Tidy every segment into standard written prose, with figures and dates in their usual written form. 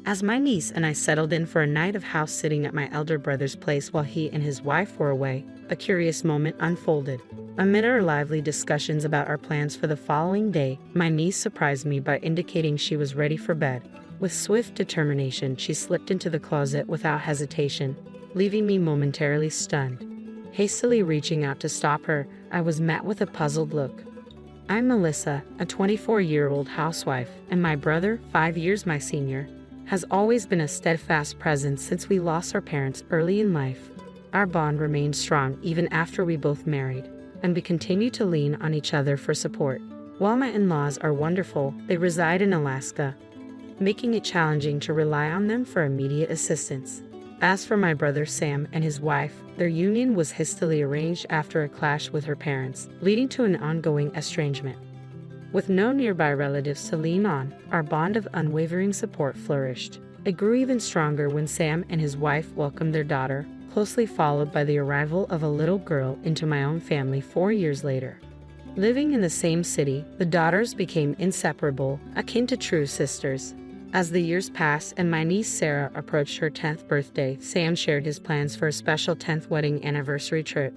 As my niece and I settled in for a night of house sitting at my elder brother's place while he and his wife were away, a curious moment unfolded. Amid our lively discussions about our plans for the following day, my niece surprised me by indicating she was ready for bed. With swift determination, she slipped into the closet without hesitation, leaving me momentarily stunned. Hastily reaching out to stop her, I was met with a puzzled look. I'm Melissa, a 24-year-old housewife, and my brother, 5 years my senior, has always been a steadfast presence since we lost our parents early in life. Our bond remained strong even after we both married, and we continue to lean on each other for support. While my in-laws are wonderful, they reside in Alaska, making it challenging to rely on them for immediate assistance. As for my brother Sam and his wife, their union was hastily arranged after a clash with her parents, leading to an ongoing estrangement. With no nearby relatives to lean on, our bond of unwavering support flourished. It grew even stronger when Sam and his wife welcomed their daughter, closely followed by the arrival of a little girl into my own family 4 years later. Living in the same city, the daughters became inseparable, akin to true sisters. As the years passed and my niece Sarah approached her 10th birthday, Sam shared his plans for a special 10th wedding anniversary trip.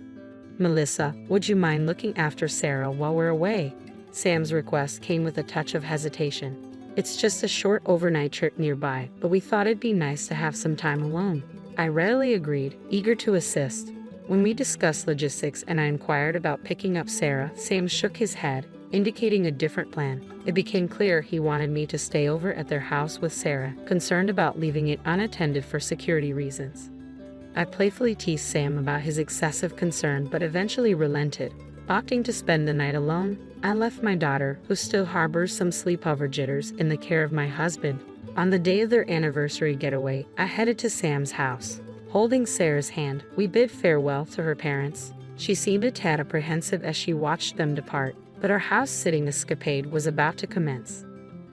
"Melissa, would you mind looking after Sarah while we're away?" Sam's request came with a touch of hesitation. "It's just a short overnight trip nearby, but we thought it'd be nice to have some time alone." I readily agreed, eager to assist. When we discussed logistics and I inquired about picking up Sarah, Sam shook his head, indicating a different plan. It became clear he wanted me to stay over at their house with Sarah, concerned about leaving it unattended for security reasons. I playfully teased Sam about his excessive concern but eventually relented, opting to spend the night alone. I left my daughter, who still harbors some sleepover jitters, in the care of my husband. On the day of their anniversary getaway, I headed to Sam's house. Holding Sarah's hand, we bid farewell to her parents. She seemed a tad apprehensive as she watched them depart, but our house-sitting escapade was about to commence.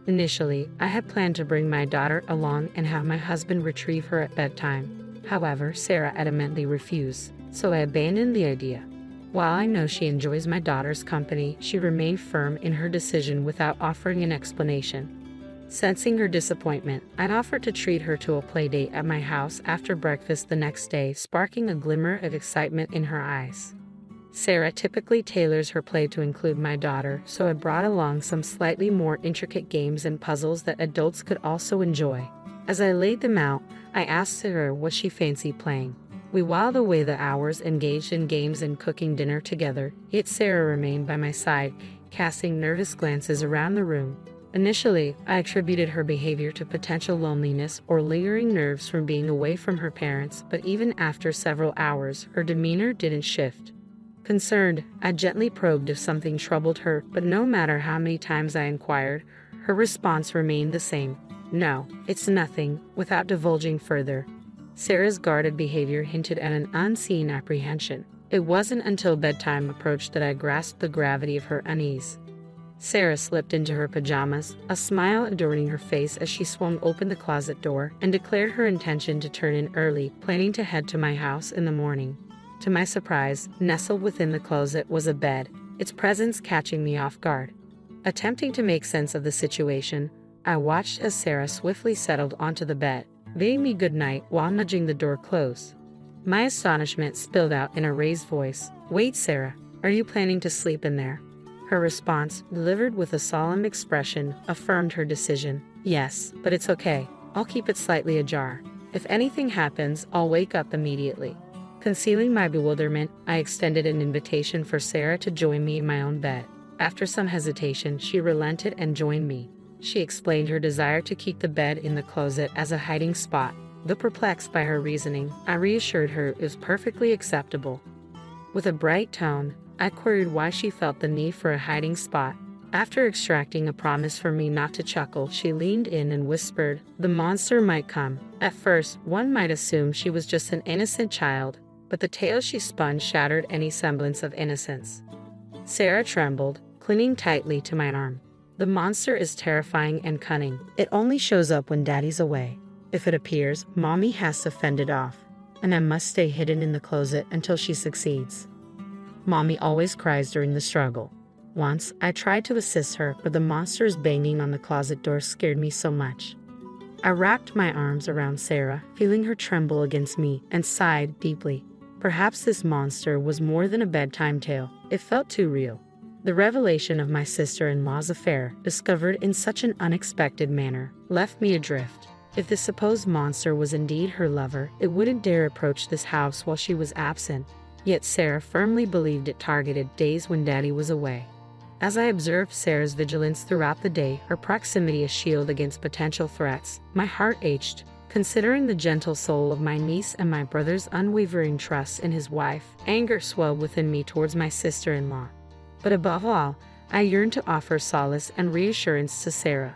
Initially, I had planned to bring my daughter along and have my husband retrieve her at bedtime. However, Sarah adamantly refused, so I abandoned the idea. While I know she enjoys my daughter's company, she remained firm in her decision without offering an explanation. Sensing her disappointment, I'd offered to treat her to a playdate at my house after breakfast the next day, sparking a glimmer of excitement in her eyes. Sarah typically tailors her play to include my daughter, so I brought along some slightly more intricate games and puzzles that adults could also enjoy. As I laid them out, I asked Sarah what she fancied playing. We whiled away the hours engaged in games and cooking dinner together, yet Sarah remained by my side, casting nervous glances around the room. Initially, I attributed her behavior to potential loneliness or lingering nerves from being away from her parents, but even after several hours, her demeanor didn't shift. Concerned, I gently probed if something troubled her, but no matter how many times I inquired, her response remained the same. "No, it's nothing," without divulging further. Sarah's guarded behavior hinted at an unseen apprehension. It wasn't until bedtime approached that I grasped the gravity of her unease. Sarah slipped into her pajamas, a smile adorning her face as she swung open the closet door, and declared her intention to turn in early, planning to head to my house in the morning. To my surprise, nestled within the closet was a bed, its presence catching me off guard. Attempting to make sense of the situation, I watched as Sarah swiftly settled onto the bed, bidding me good night while nudging the door closed. My astonishment spilled out in a raised voice. "Wait, Sarah, are you planning to sleep in there?" Her response, delivered with a solemn expression, affirmed her decision. "Yes, but it's okay. I'll keep it slightly ajar. If anything happens, I'll wake up immediately." Concealing my bewilderment, I extended an invitation for Sarah to join me in my own bed. After some hesitation, she relented and joined me. She explained her desire to keep the bed in the closet as a hiding spot. Though perplexed by her reasoning, I reassured her it was perfectly acceptable. With a bright tone, I queried why she felt the need for a hiding spot. After extracting a promise from me not to chuckle, she leaned in and whispered, "The monster might come." At first, one might assume she was just an innocent child, but the tale she spun shattered any semblance of innocence. Sarah trembled, clinging tightly to my arm. "The monster is terrifying and cunning. It only shows up when Daddy's away. If it appears, Mommy has to fend it off, and I must stay hidden in the closet until she succeeds. Mommy always cries during the struggle." Once, I tried to assist her, but the monster's banging on the closet door scared me so much. I wrapped my arms around Sarah, feeling her tremble against me, and sighed deeply. Perhaps this monster was more than a bedtime tale. It felt too real. The revelation of my sister-in-law's affair, discovered in such an unexpected manner, left me adrift. If the supposed monster was indeed her lover, it wouldn't dare approach this house while she was absent. Yet Sarah firmly believed it targeted days when Daddy was away. As I observed Sarah's vigilance throughout the day, her proximity a shield against potential threats, my heart ached. Considering the gentle soul of my niece and my brother's unwavering trust in his wife, anger swelled within me towards my sister-in-law. But above all, I yearned to offer solace and reassurance to Sarah.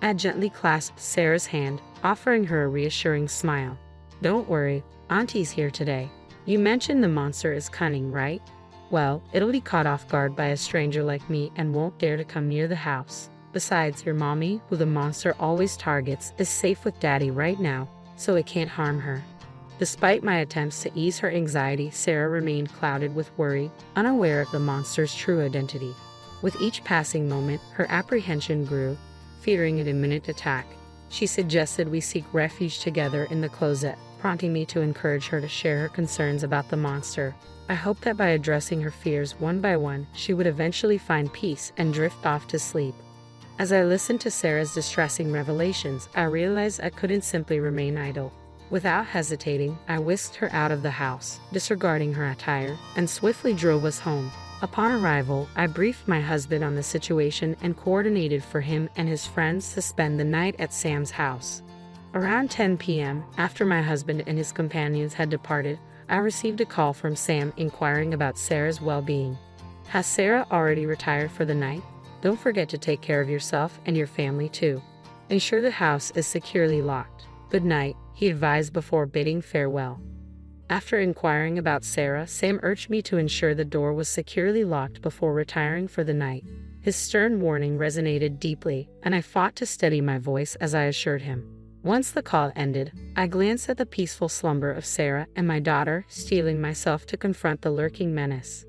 I gently clasped Sarah's hand, offering her a reassuring smile. "Don't worry, Auntie's here today. You mentioned the monster is cunning, right? Well, it'll be caught off guard by a stranger like me and won't dare to come near the house. Besides, your mommy, who the monster always targets, is safe with Daddy right now, so it can't harm her." Despite my attempts to ease her anxiety, Sarah remained clouded with worry, unaware of the monster's true identity. With each passing moment, her apprehension grew, fearing an imminent attack. She suggested we seek refuge together in the closet, prompting me to encourage her to share her concerns about the monster. I hoped that by addressing her fears one by one, she would eventually find peace and drift off to sleep. As I listened to Sarah's distressing revelations, I realized I couldn't simply remain idle. Without hesitating, I whisked her out of the house, disregarding her attire, and swiftly drove us home. Upon arrival, I briefed my husband on the situation and coordinated for him and his friends to spend the night at Sam's house. Around 10 p.m., after my husband and his companions had departed, I received a call from Sam inquiring about Sarah's well-being. "Has Sarah already retired for the night? Don't forget to take care of yourself and your family too. Ensure the house is securely locked. Good night," he advised before bidding farewell. After inquiring about Sarah, Sam urged me to ensure the door was securely locked before retiring for the night. His stern warning resonated deeply, and I fought to steady my voice as I assured him. Once the call ended, I glanced at the peaceful slumber of Sarah and my daughter, steeling myself to confront the lurking menace.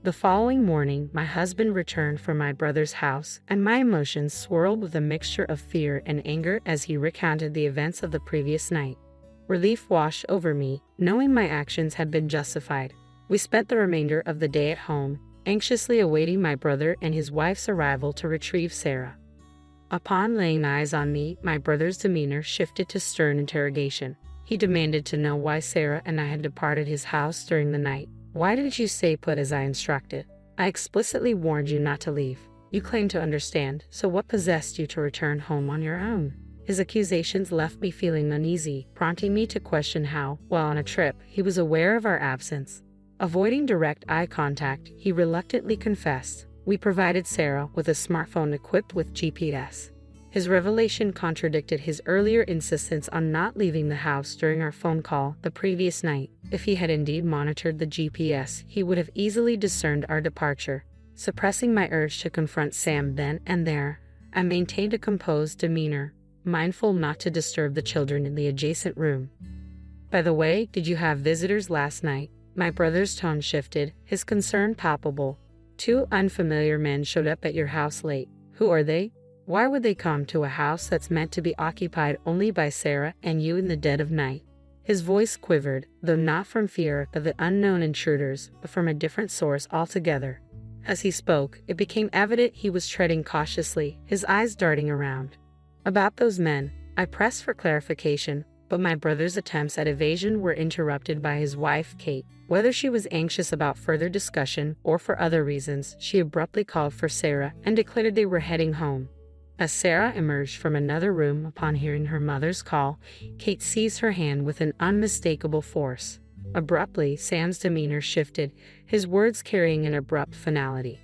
The following morning, my husband returned from my brother's house, and my emotions swirled with a mixture of fear and anger as he recounted the events of the previous night. Relief washed over me, knowing my actions had been justified. We spent the remainder of the day at home, anxiously awaiting my brother and his wife's arrival to retrieve Sarah. Upon laying eyes on me, my brother's demeanor shifted to stern interrogation. He demanded to know why Sarah and I had departed his house during the night. "Why didn't you stay put as I instructed? I explicitly warned you not to leave. You claim to understand, so what possessed you to return home on your own?" His accusations left me feeling uneasy, prompting me to question how, while on a trip, he was aware of our absence. Avoiding direct eye contact, he reluctantly confessed, "We provided Sarah with a smartphone equipped with GPS." His revelation contradicted his earlier insistence on not leaving the house during our phone call the previous night. If he had indeed monitored the GPS, he would have easily discerned our departure. Suppressing my urge to confront Sam then and there, I maintained a composed demeanor, mindful not to disturb the children in the adjacent room. "By the way, did you have visitors last night?" My brother's tone shifted, his concern palpable. "Two unfamiliar men showed up at your house late. Who are they? Why would they come to a house that's meant to be occupied only by Sarah and you in the dead of night?" His voice quivered, though not from fear of the unknown intruders, but from a different source altogether. As he spoke, it became evident he was treading cautiously, his eyes darting around. "About those men," I pressed for clarification, but my brother's attempts at evasion were interrupted by his wife, Kate. Whether she was anxious about further discussion or for other reasons, she abruptly called for Sarah and declared they were heading home. As Sarah emerged from another room upon hearing her mother's call, Kate seized her hand with an unmistakable force. Abruptly, Sam's demeanor shifted, his words carrying an abrupt finality.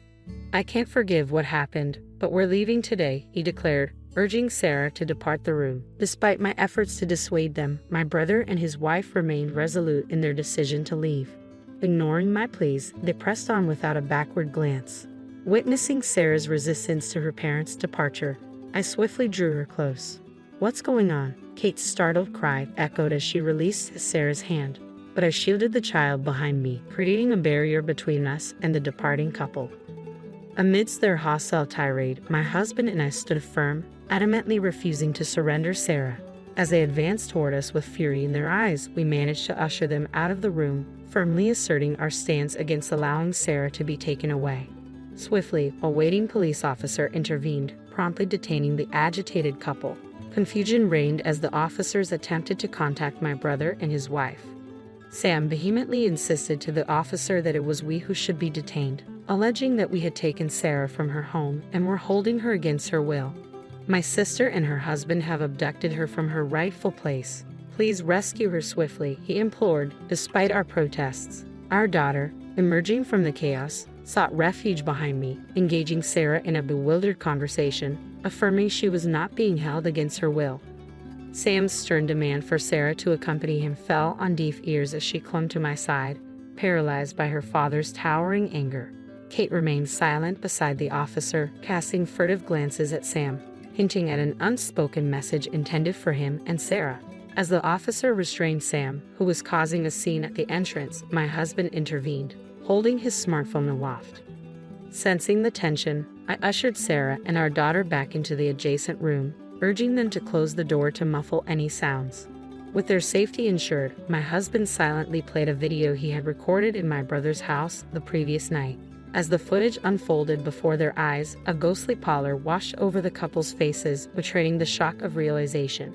"I can't forgive what happened, but we're leaving today," he declared, urging Sarah to depart the room. Despite my efforts to dissuade them, my brother and his wife remained resolute in their decision to leave. Ignoring my pleas, they pressed on without a backward glance. Witnessing Sarah's resistance to her parents' departure, I swiftly drew her close. "What's going on?" Kate's startled cry echoed as she released Sarah's hand, but I shielded the child behind me, creating a barrier between us and the departing couple. Amidst their hostile tirade, my husband and I stood firm, adamantly refusing to surrender Sarah. As they advanced toward us with fury in their eyes, we managed to usher them out of the room, firmly asserting our stance against allowing Sarah to be taken away. Swiftly, a waiting police officer intervened, promptly detaining the agitated couple. Confusion reigned as the officers attempted to contact my brother and his wife. Sam vehemently insisted to the officer that it was we who should be detained, alleging that we had taken Sarah from her home and were holding her against her will. My sister and her husband have abducted her from her rightful place. Please rescue her swiftly, he implored, despite our protests. Our daughter, emerging from the chaos, sought refuge behind me, engaging Sarah in a bewildered conversation, affirming she was not being held against her will. Sam's stern demand for Sarah to accompany him fell on deaf ears as she clung to my side, paralyzed by her father's towering anger. Kate remained silent beside the officer, casting furtive glances at Sam, hinting at an unspoken message intended for him and Sarah. As the officer restrained Sam, who was causing a scene at the entrance, my husband intervened, holding his smartphone aloft. Sensing the tension, I ushered Sarah and our daughter back into the adjacent room, urging them to close the door to muffle any sounds. With their safety ensured, my husband silently played a video he had recorded in my brother's house the previous night. As the footage unfolded before their eyes, a ghostly pallor washed over the couple's faces, betraying the shock of realization.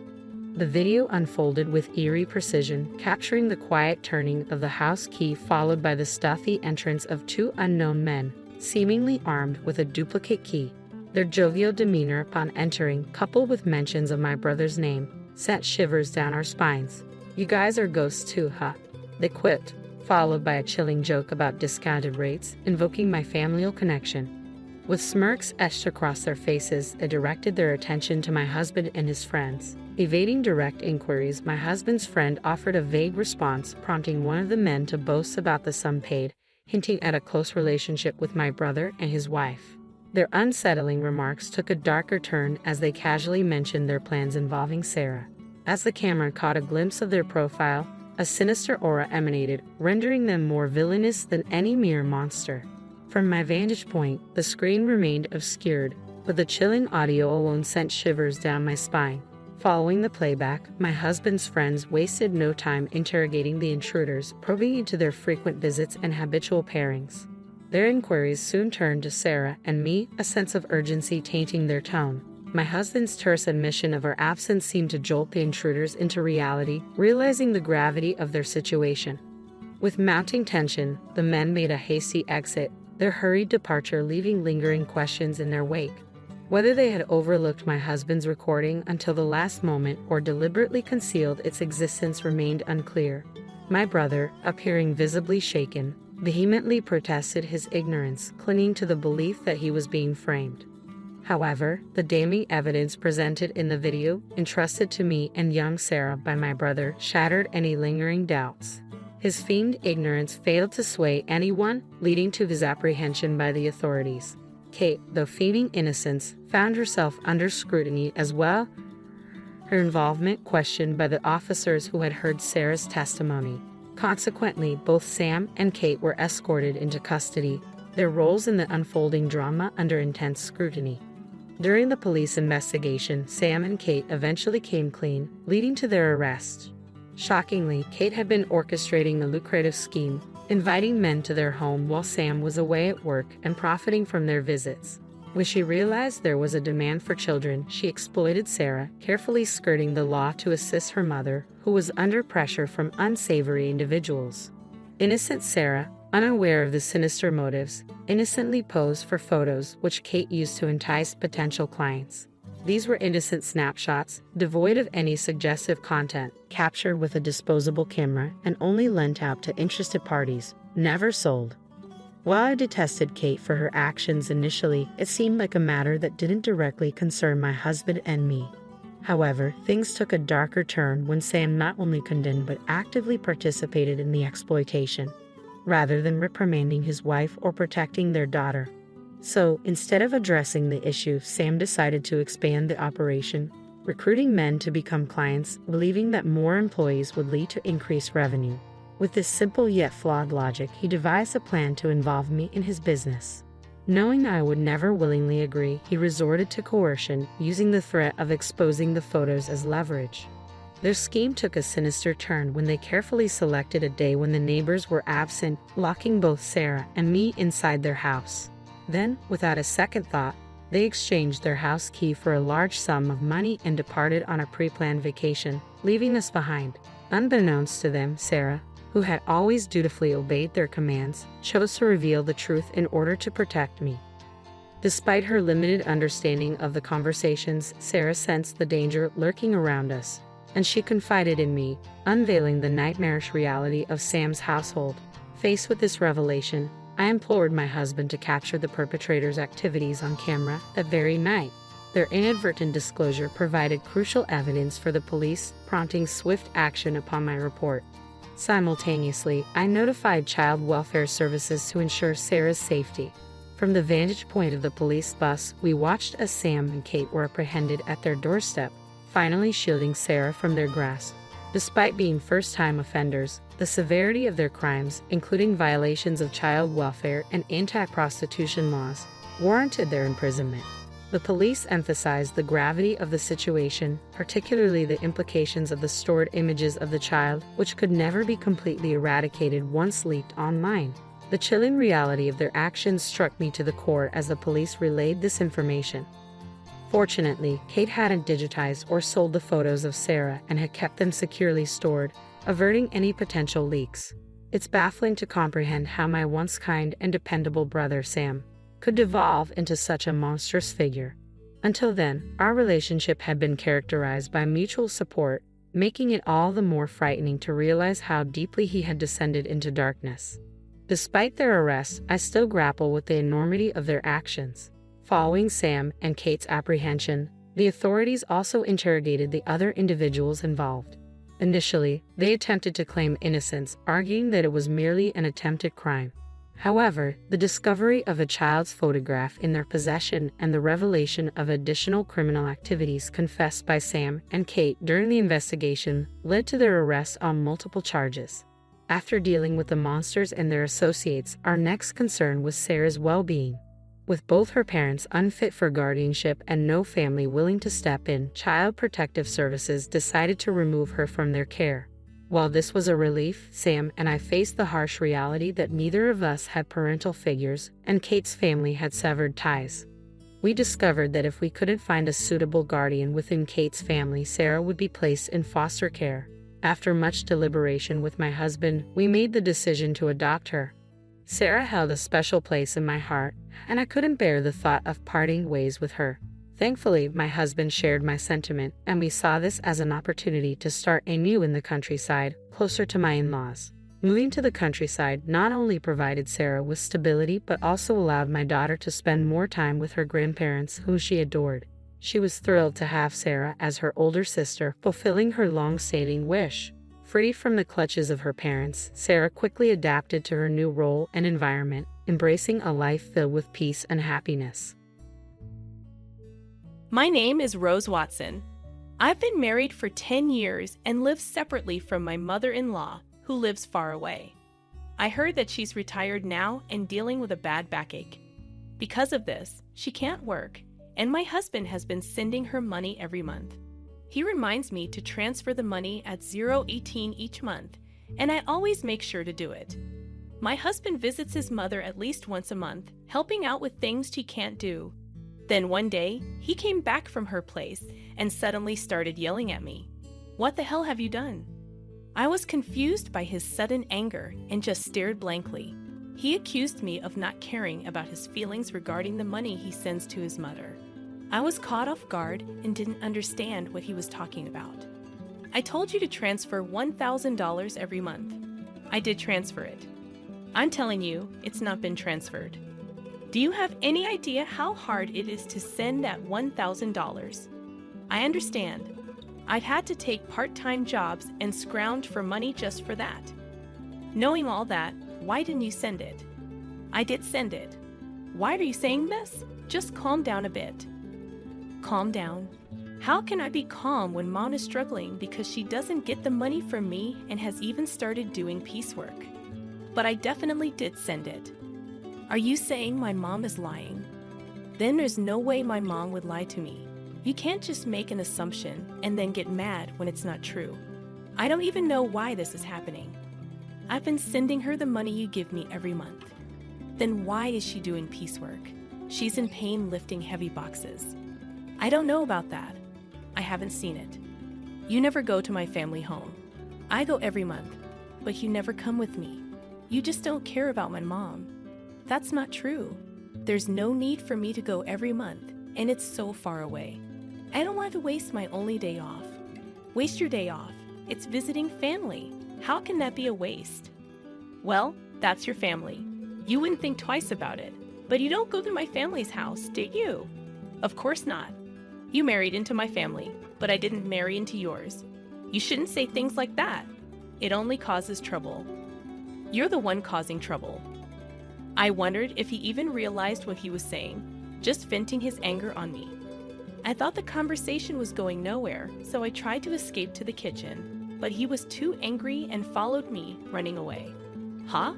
The video unfolded with eerie precision, capturing the quiet turning of the house key followed by the stealthy entrance of two unknown men, seemingly armed with a duplicate key. Their jovial demeanor upon entering, coupled with mentions of my brother's name, sent shivers down our spines. "You guys are ghosts too, huh?" they quipped, followed by a chilling joke about discounted rates, invoking my familial connection. With smirks etched across their faces, they directed their attention to my husband and his friends. Evading direct inquiries, my husband's friend offered a vague response, prompting one of the men to boast about the sum paid, hinting at a close relationship with my brother and his wife. Their unsettling remarks took a darker turn as they casually mentioned their plans involving Sarah. As the camera caught a glimpse of their profile, a sinister aura emanated, rendering them more villainous than any mere monster. From my vantage point, the screen remained obscured, but the chilling audio alone sent shivers down my spine. Following the playback, my husband's friends wasted no time interrogating the intruders, probing into their frequent visits and habitual pairings. Their inquiries soon turned to Sarah and me, a sense of urgency tainting their tone. My husband's terse admission of our absence seemed to jolt the intruders into reality, realizing the gravity of their situation. With mounting tension, the men made a hasty exit, their hurried departure leaving lingering questions in their wake. Whether they had overlooked my husband's recording until the last moment or deliberately concealed its existence remained unclear. My brother, appearing visibly shaken, vehemently protested his ignorance, clinging to the belief that he was being framed. However, the damning evidence presented in the video, entrusted to me and young Sarah by my brother, shattered any lingering doubts. His feigned ignorance failed to sway anyone, leading to his apprehension by the authorities. Kate, though feigning innocence, found herself under scrutiny as well, her involvement questioned by the officers who had heard Sarah's testimony. Consequently, both Sam and Kate were escorted into custody, their roles in the unfolding drama under intense scrutiny. During the police investigation, Sam and Kate eventually came clean, leading to their arrest. Shockingly, Kate had been orchestrating a lucrative scheme, inviting men to their home while Sam was away at work and profiting from their visits. When she realized there was a demand for children, she exploited Sarah, carefully skirting the law to assist her mother, who was under pressure from unsavory individuals. Innocent Sarah, unaware of the sinister motives, innocently posed for photos which Kate used to entice potential clients. These were innocent snapshots, devoid of any suggestive content, captured with a disposable camera and only lent out to interested parties, never sold. While I detested Kate for her actions initially, it seemed like a matter that didn't directly concern my husband and me. However, things took a darker turn when Sam not only condemned but actively participated in the exploitation, rather than reprimanding his wife or protecting their daughter. So, instead of addressing the issue, Sam decided to expand the operation, recruiting men to become clients, believing that more employees would lead to increased revenue. With this simple yet flawed logic, he devised a plan to involve me in his business. Knowing I would never willingly agree, he resorted to coercion, using the threat of exposing the photos as leverage. Their scheme took a sinister turn when they carefully selected a day when the neighbors were absent, locking both Sarah and me inside their house. Then, without a second thought, they exchanged their house key for a large sum of money and departed on a pre-planned vacation, leaving us behind. Unbeknownst to them, Sarah, who had always dutifully obeyed their commands, chose to reveal the truth in order to protect me. Despite her limited understanding of the conversations, Sarah sensed the danger lurking around us, and she confided in me, unveiling the nightmarish reality of Sam's household. Faced with this revelation, I implored my husband to capture the perpetrator's activities on camera that very night. Their inadvertent disclosure provided crucial evidence for the police, prompting swift action upon my report. Simultaneously, I notified child welfare services to ensure Sarah's safety. From the vantage point of the police bus, we watched as Sam and Kate were apprehended at their doorstep, finally shielding Sarah from their grasp. Despite being first-time offenders, the severity of their crimes, including violations of child welfare and anti-prostitution laws, warranted their imprisonment. The police emphasized the gravity of the situation, particularly the implications of the stored images of the child, which could never be completely eradicated once leaked online. The chilling reality of their actions struck me to the core as the police relayed this information. Fortunately, Kate hadn't digitized or sold the photos of Sarah and had kept them securely stored, averting any potential leaks. It's baffling to comprehend how my once kind and dependable brother Sam could devolve into such a monstrous figure. Until then, our relationship had been characterized by mutual support, making it all the more frightening to realize how deeply he had descended into darkness. Despite their arrest, I still grapple with the enormity of their actions. Following Sam and Kate's apprehension, the authorities also interrogated the other individuals involved. Initially, they attempted to claim innocence, arguing that it was merely an attempted crime. However, the discovery of a child's photograph in their possession and the revelation of additional criminal activities confessed by Sam and Kate during the investigation led to their arrest on multiple charges. After dealing with the monsters and their associates, our next concern was Sarah's well-being. With both her parents unfit for guardianship and no family willing to step in, Child Protective Services decided to remove her from their care. While this was a relief, Sam and I faced the harsh reality that neither of us had parental figures, and Kate's family had severed ties. We discovered that if we couldn't find a suitable guardian within Kate's family, Sarah would be placed in foster care. After much deliberation with my husband, we made the decision to adopt her. Sarah held a special place in my heart, and I couldn't bear the thought of parting ways with her. Thankfully, my husband shared my sentiment, and we saw this as an opportunity to start anew in the countryside, closer to my in-laws. Moving to the countryside not only provided Sarah with stability but also allowed my daughter to spend more time with her grandparents, whom she adored. She was thrilled to have Sarah as her older sister, fulfilling her long-standing wish. Free from the clutches of her parents, Sarah quickly adapted to her new role and environment, embracing a life filled with peace and happiness. My name is Rose Watson. I've been married for 10 years and live separately from my mother-in-law, who lives far away. I heard that she's retired now and dealing with a bad backache. Because of this, she can't work, and my husband has been sending her money every month. He reminds me to transfer the money at 0:18 each month, and I always make sure to do it. My husband visits his mother at least once a month, helping out with things she can't do. Then one day, he came back from her place and suddenly started yelling at me. "What the hell have you done?" I was confused by his sudden anger and just stared blankly. He accused me of not caring about his feelings regarding the money he sends to his mother. I was caught off guard and didn't understand what he was talking about. "I told you to transfer $1,000 every month." I did transfer it. I'm telling you, it's not been transferred. Do you have any idea how hard it is to send that $1,000? I understand. I've had to take part-time jobs and scrounge for money just for that. Knowing all that, why didn't you send it? I did send it. Why are you saying this? Just calm down a bit. Calm down. How can I be calm when Mom is struggling because she doesn't get the money from me and has even started doing piecework? But I definitely did send it. Are you saying my mom is lying? Then there's no way my mom would lie to me. You can't just make an assumption and then get mad when it's not true. I don't even know why this is happening. I've been sending her the money you give me every month. Then why is she doing piecework? She's in pain lifting heavy boxes. I don't know about that. I haven't seen it. You never go to my family home. I go every month, but you never come with me. You just don't care about my mom. That's not true. There's no need for me to go every month, and it's so far away. I don't want to waste my only day off. Waste your day off. It's visiting family. How can that be a waste? Well, that's your family. You wouldn't think twice about it. But you don't go to my family's house, did you? Of course not. You married into my family, but I didn't marry into yours. You shouldn't say things like that. It only causes trouble. You're the one causing trouble. I wondered if he even realized what he was saying, just venting his anger on me. I thought the conversation was going nowhere, so I tried to escape to the kitchen, but he was too angry and followed me, running away. Huh?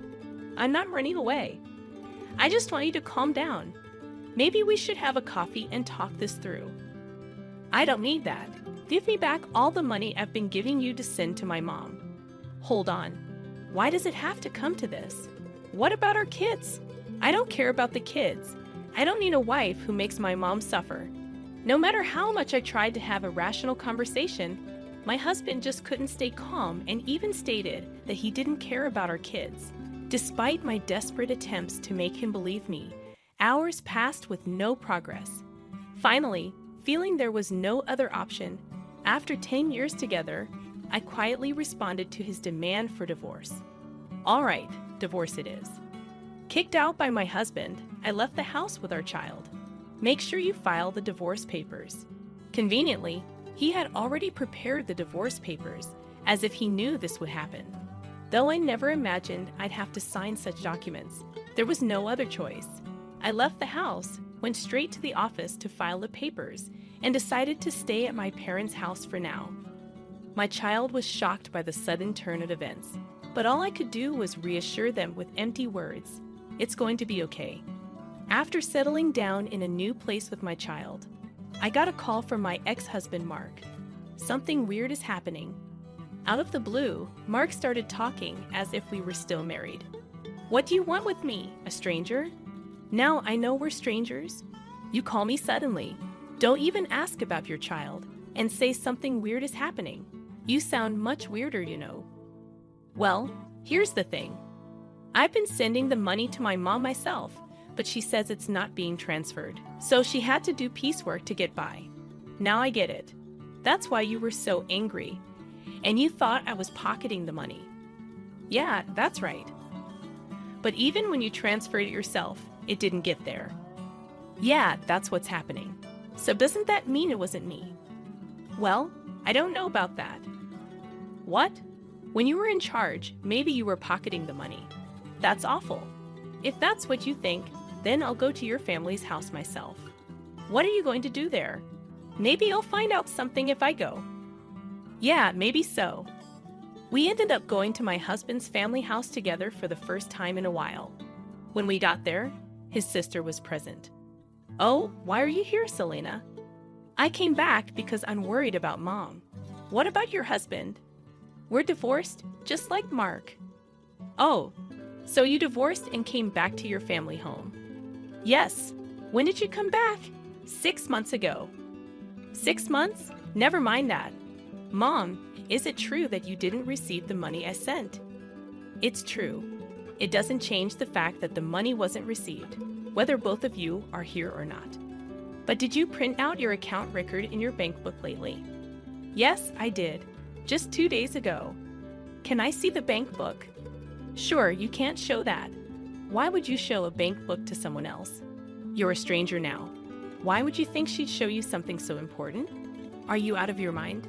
I'm not running away. I just want you to calm down. Maybe we should have a coffee and talk this through. I don't need that. Give me back all the money I've been giving you to send to my mom. Hold on. Why does it have to come to this? What about our kids? I don't care about the kids. I don't need a wife who makes my mom suffer. No matter how much I tried to have a rational conversation, my husband just couldn't stay calm and even stated that he didn't care about our kids. Despite my desperate attempts to make him believe me, hours passed with no progress. Finally, feeling there was no other option, after 10 years together, I quietly responded to his demand for divorce. All right, divorce it is. Kicked out by my husband, I left the house with our child. Make sure you file the divorce papers. Conveniently, he had already prepared the divorce papers, as if he knew this would happen. Though I never imagined I'd have to sign such documents, there was no other choice. I left the house, went straight to the office to file the papers, and decided to stay at my parents' house for now. My child was shocked by the sudden turn of events, but all I could do was reassure them with empty words. It's going to be okay. After settling down in a new place with my child, I got a call from my ex-husband, Mark. Something weird is happening. Out of the blue, Mark started talking as if we were still married. What do you want with me, a stranger? Now I know we're strangers. You call me suddenly. Don't even ask about your child and say something weird is happening. You sound much weirder, you know. Well, here's the thing. I've been sending the money to my mom myself, but she says it's not being transferred. So she had to do piecework to get by. Now I get it. That's why you were so angry. And you thought I was pocketing the money. Yeah, that's right. But even when you transferred it yourself, it didn't get there. Yeah, that's what's happening. So doesn't that mean it wasn't me? Well, I don't know about that. What? When you were in charge, maybe you were pocketing the money. That's awful. If that's what you think, then I'll go to your family's house myself. What are you going to do there? Maybe I'll find out something if I go. Yeah, maybe so. We ended up going to my husband's family house together for the first time in a while. When we got there, his sister was present. Oh, why are you here, Selena? I came back because I'm worried about Mom. What about your husband? We're divorced, just like Mark. Oh, so you divorced and came back to your family home? Yes. When did you come back? 6 months ago. 6 months? Never mind that. Mom, is it true that you didn't receive the money I sent? It's true. It doesn't change the fact that the money wasn't received, whether both of you are here or not. But did you print out your account record in your bank book lately? Yes, I did. Just 2 days ago. Can I see the bank book? Sure, you can't show that. Why would you show a bank book to someone else? You're a stranger now. Why would you think she'd show you something so important? Are you out of your mind?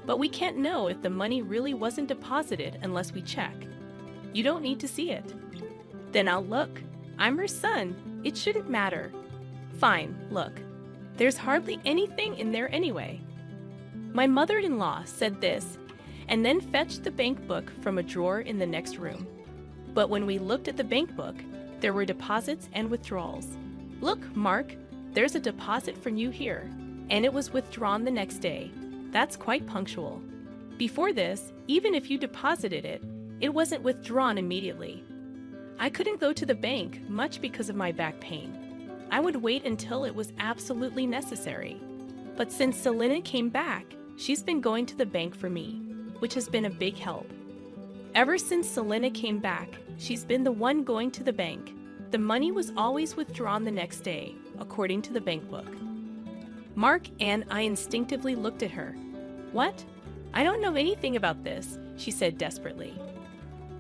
But we can't know if the money really wasn't deposited unless we check. You don't need to see it. Then I'll look. I'm her son. It shouldn't matter. Fine, look. There's hardly anything in there anyway. My mother-in-law said this, and then fetched the bank book from a drawer in the next room. But when we looked at the bank book, there were deposits and withdrawals. Look, Mark, there's a deposit from you here, and it was withdrawn the next day. That's quite punctual. Before this, even if you deposited it, it wasn't withdrawn immediately. I couldn't go to the bank much because of my back pain. I would wait until it was absolutely necessary. But since Selena came back, she's been going to the bank for me, which has been a big help. Ever since Selena came back, she's been the one going to the bank. The money was always withdrawn the next day, according to the bank book. Mark and I instinctively looked at her. What? I don't know anything about this, she said desperately.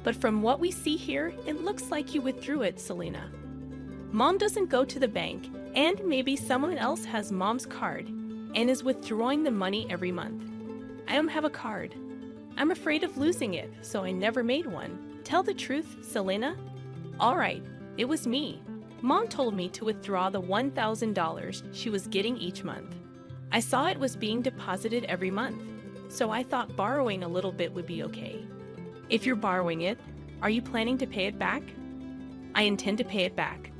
But from what we see here, it looks like you withdrew it, Selena. Mom doesn't go to the bank, and maybe someone else has Mom's card and is withdrawing the money every month. I don't have a card. I'm afraid of losing it, so I never made one. Tell the truth, Selena. All right, it was me. Mom told me to withdraw the $1,000 she was getting each month. I saw it was being deposited every month, so I thought borrowing a little bit would be okay. If you're borrowing it, are you planning to pay it back? I intend to pay it back.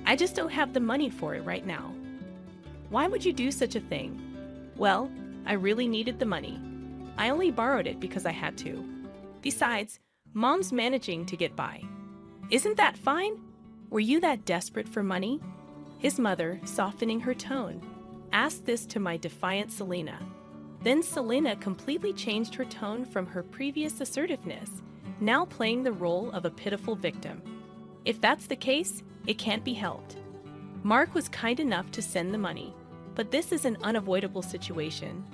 I just don't have the money for it right now. Why would you do such a thing? Well, I really needed the money. I only borrowed it because I had to. Besides, Mom's managing to get by. Isn't that fine? Were you that desperate for money? His mother, softening her tone, asked this to my defiant Selena. Then Selena completely changed her tone from her previous assertiveness, now playing the role of a pitiful victim. If that's the case, it can't be helped. Mark was kind enough to send the money, but this is an unavoidable situation.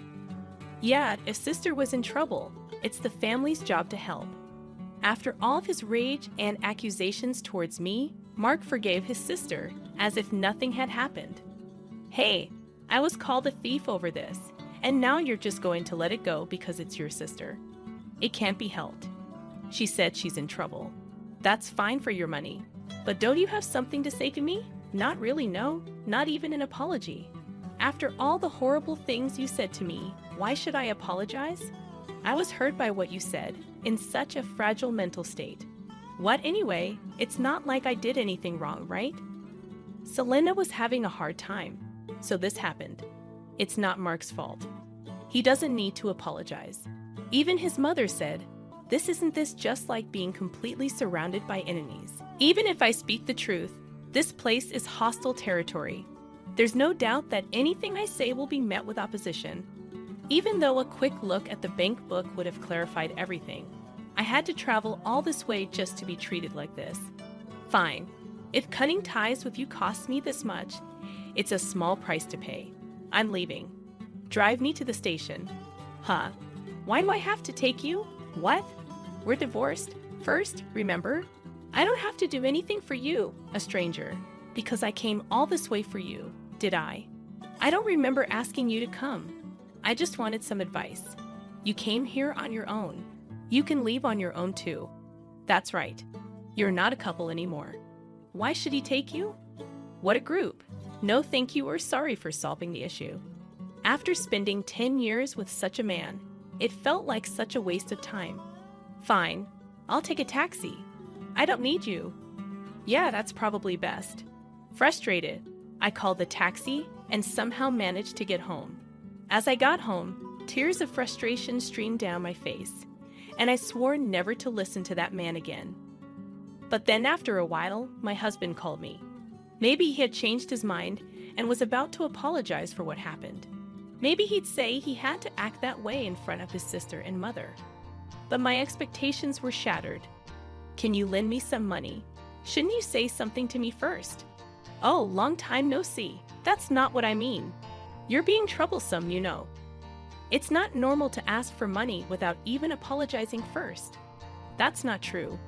Yeah, if sister was in trouble, it's the family's job to help. After all of his rage and accusations towards me, Mark forgave his sister as if nothing had happened. Hey, I was called a thief over this, and now you're just going to let it go because it's your sister. It can't be helped. She said she's in trouble. That's fine for your money. But don't you have something to say to me? Not really, no. Not even an apology. After all the horrible things you said to me, why should I apologize? I was hurt by what you said, in such a fragile mental state. What anyway? It's not like I did anything wrong, right? Selena was having a hard time, so this happened. It's not Mark's fault. He doesn't need to apologize. Even his mother said, isn't this just like being completely surrounded by enemies? Even if I speak the truth, this place is hostile territory. There's no doubt that anything I say will be met with opposition. Even though a quick look at the bank book would have clarified everything, I had to travel all this way just to be treated like this. Fine. If cutting ties with you costs me this much, it's a small price to pay. I'm leaving. Drive me to the station. Huh? Why do I have to take you? What? We're divorced. First, remember? I don't have to do anything for you, a stranger, because I came all this way for you, did I? I don't remember asking you to come. I just wanted some advice. You came here on your own. You can leave on your own too. That's right. You're not a couple anymore. Why should he take you? What a group. No thank you or sorry for solving the issue. After spending 10 years with such a man, it felt like such a waste of time. Fine, I'll take a taxi. I don't need you. Yeah, that's probably best. Frustrated, I called the taxi and somehow managed to get home. As I got home, tears of frustration streamed down my face, and I swore never to listen to that man again. But then after a while, my husband called me. Maybe he had changed his mind and was about to apologize for what happened. Maybe he'd say he had to act that way in front of his sister and mother. But my expectations were shattered. Can you lend me some money? Shouldn't you say something to me first? Oh, long time no see. That's not what I mean. You're being troublesome, you know. It's not normal to ask for money without even apologizing first. That's not true.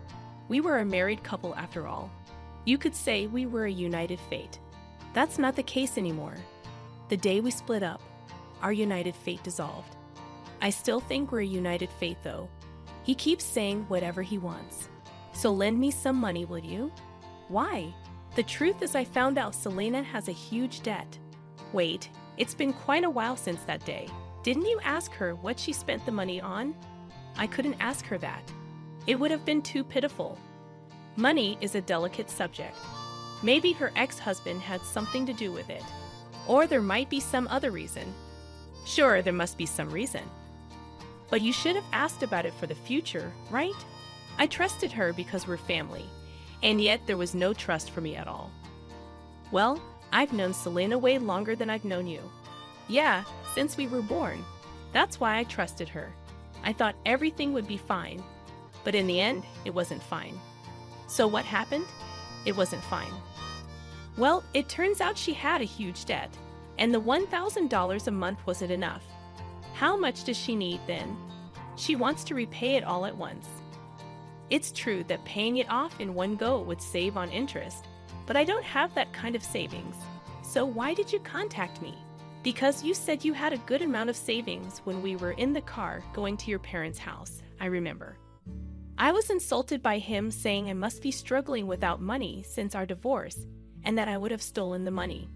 We were a married couple after all. You could say we were a united fate. That's not the case anymore. The day we split up, our united fate dissolved. I still think we're a united fate though. He keeps saying whatever he wants. So lend me some money, will you? Why? The truth is I found out Selena has a huge debt. Wait, it's been quite a while since that day. Didn't you ask her what she spent the money on? I couldn't ask her that. It would have been too pitiful. Money is a delicate subject. Maybe her ex-husband had something to do with it. Or there might be some other reason. Sure, there must be some reason. But you should have asked about it for the future, right? I trusted her because we're family, and yet there was no trust for me at all. Well, I've known Selena way longer than I've known you. Yeah, since we were born. That's why I trusted her. I thought everything would be fine, but in the end, it wasn't fine. So what happened? It wasn't fine. Well, it turns out she had a huge debt, and the $1,000 a month wasn't enough. How much does she need then? She wants to repay it all at once. It's true that paying it off in one go would save on interest, but I don't have that kind of savings. So why did you contact me? Because you said you had a good amount of savings when we were in the car going to your parents' house, I remember. I was insulted by him saying I must be struggling without money since our divorce, and that I would have stolen the money.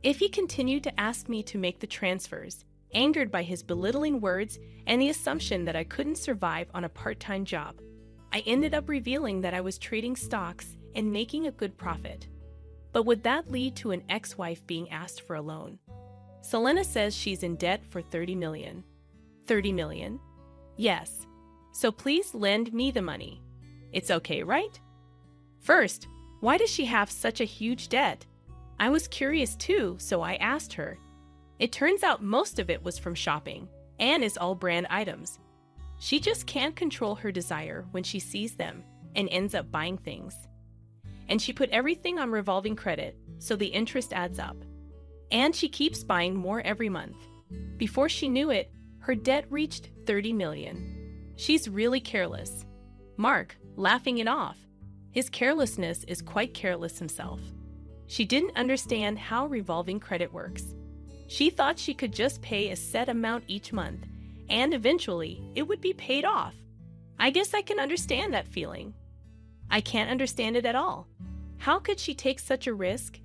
If he continued to ask me to make the transfers, angered by his belittling words and the assumption that I couldn't survive on a part-time job, I ended up revealing that I was trading stocks and making a good profit. But would that lead to an ex-wife being asked for a loan? Selena says she's in debt for $30 million. $30 million? Yes. So please lend me the money. It's okay, right? First, why does she have such a huge debt? I was curious too, so I asked her. It turns out most of it was from shopping, and is all brand items. She just can't control her desire when she sees them and ends up buying things. And she put everything on revolving credit, so the interest adds up. And she keeps buying more every month. Before she knew it, her debt reached $30 million. She's really careless. Mark, laughing it off. His carelessness is quite careless himself. She didn't understand how revolving credit works. She thought she could just pay a set amount each month, and eventually it would be paid off. I guess I can understand that feeling. I can't understand it at all. How could she take such a risk?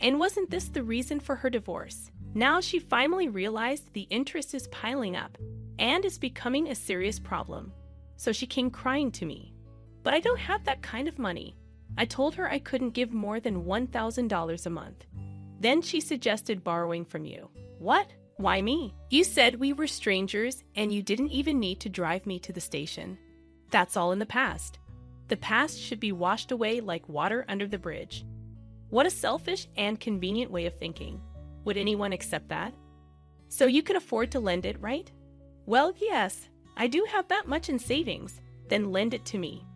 And wasn't this the reason for her divorce? Now she finally realized the interest is piling up and is becoming a serious problem. So she came crying to me. But I don't have that kind of money. I told her I couldn't give more than $1,000 a month. Then she suggested borrowing from you. What? Why me? You said we were strangers and you didn't even need to drive me to the station. That's all in the past. The past should be washed away like water under the bridge. What a selfish and convenient way of thinking. Would anyone accept that? So you can afford to lend it, right? Well, yes, I do have that much in savings. Then lend it to me.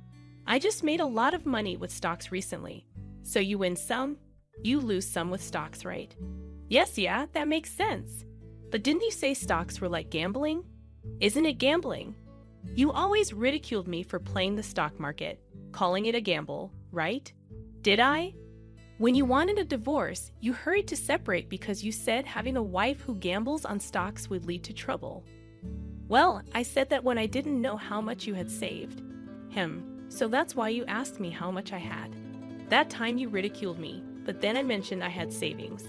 I just made a lot of money with stocks recently. So you win some, you lose some with stocks, right? Yes, yeah, that makes sense. But didn't you say stocks were like gambling? Isn't it gambling? You always ridiculed me for playing the stock market, calling it a gamble, right? Did I? When you wanted a divorce, you hurried to separate because you said having a wife who gambles on stocks would lead to trouble. Well, I said that when I didn't know how much you had saved. So that's why you asked me how much I had. That time you ridiculed me, but then I mentioned I had savings.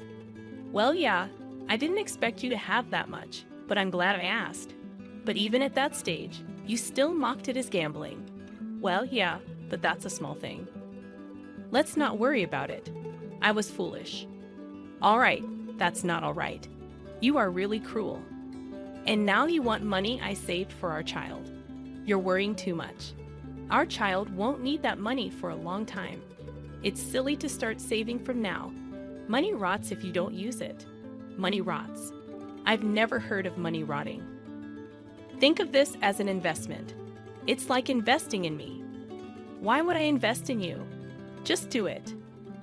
Well, yeah, I didn't expect you to have that much, but I'm glad I asked. But even at that stage, you still mocked it as gambling. Well, yeah, but that's a small thing. Let's not worry about it. I was foolish. All right, that's not all right. You are really cruel. And now you want money I saved for our child. You're worrying too much. Our child won't need that money for a long time. It's silly to start saving from now. Money rots if you don't use it. Money rots. I've never heard of money rotting. Think of this as an investment. It's like investing in me. Why would I invest in you? Just do it.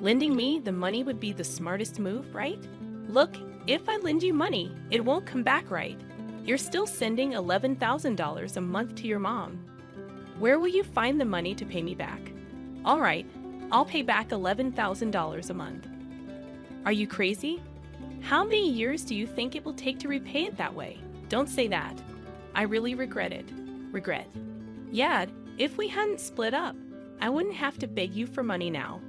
Lending me the money would be the smartest move, right? Look, if I lend you money, it won't come back right. You're still sending $11,000 a month to your mom. Where will you find the money to pay me back? All right, I'll pay back $11,000 a month. Are you crazy? How many years do you think it will take to repay it that way? Don't say that. I really regret it. Regret. Yeah, if we hadn't split up, I wouldn't have to beg you for money now.